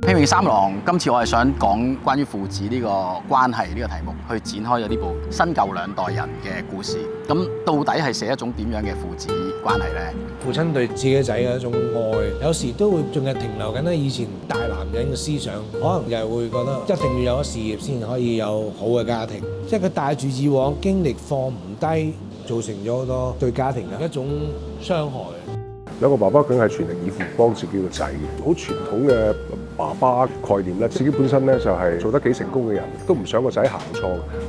拼命三郎今次我係想講關於父子呢個關係呢個題目，去展開咗呢部新舊兩代人嘅故事。咁到底係寫一種點樣嘅父子關係呢？父親對自己仔嘅一種愛，有時都會仲係停留緊喺以前大男人嘅思想，可能又係會覺得一定要有咗事業先可以有好嘅家庭，即係佢帶住以往經歷放唔低，造成咗好多對家庭嘅一種傷害。兩個爸爸梗係全力以赴幫自己個仔嘅，好傳統嘅爸爸概念咧，自己本身咧就係做得幾成功嘅人，都唔想個仔行錯，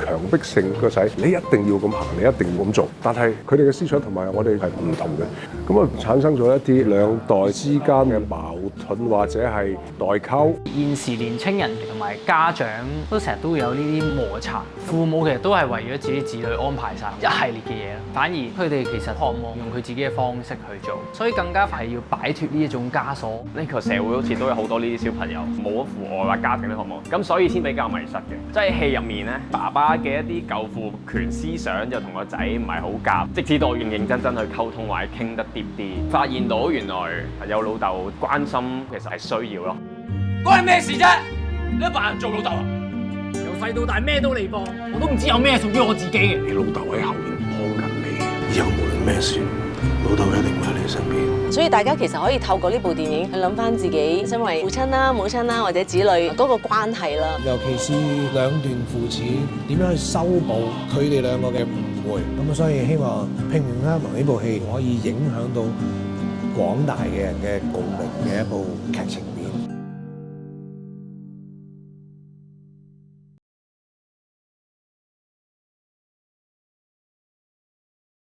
強迫性個仔你一定要咁行，你一定要咁做。但係佢哋嘅思想同埋我哋係唔同嘅，咁啊產生咗一啲兩代之間嘅矛盾或者係代溝。現時年青人同埋家長都成日都會有呢啲摩擦，父母其實都係為咗自己子女安排晒一系列嘅嘢，反而佢哋其實渴望用佢自己嘅方式去做，所以更加係要擺脫呢一種枷鎖。呢個社會好似都有好多呢啲小朋友冇咗父愛或家庭嘅渴望，咁所以先比較迷失嘅。即係戲入面咧，爸爸嘅一啲舊父權思想就同個仔唔係好夾，直至到認真去溝通或者傾得啲啲，發現到原來有老豆關心其實係需要咯。關你咩事啫？你都扮人做老豆啊！由細到大咩都你幫，我都唔知有咩屬於我自己嘅。你老豆喺後面幫緊你，以後無論咩事，老豆一定會喺你身邊。所以大家其實可以透過呢部電影去諗翻自己身為父親啦、母親啦或者子女嗰個關係啦。尤其是兩段父子點樣去修補佢哋兩個嘅誤會。咁所以希望《拼命三郎》呢部戲可以影響到廣大嘅人嘅共鳴嘅一部劇情。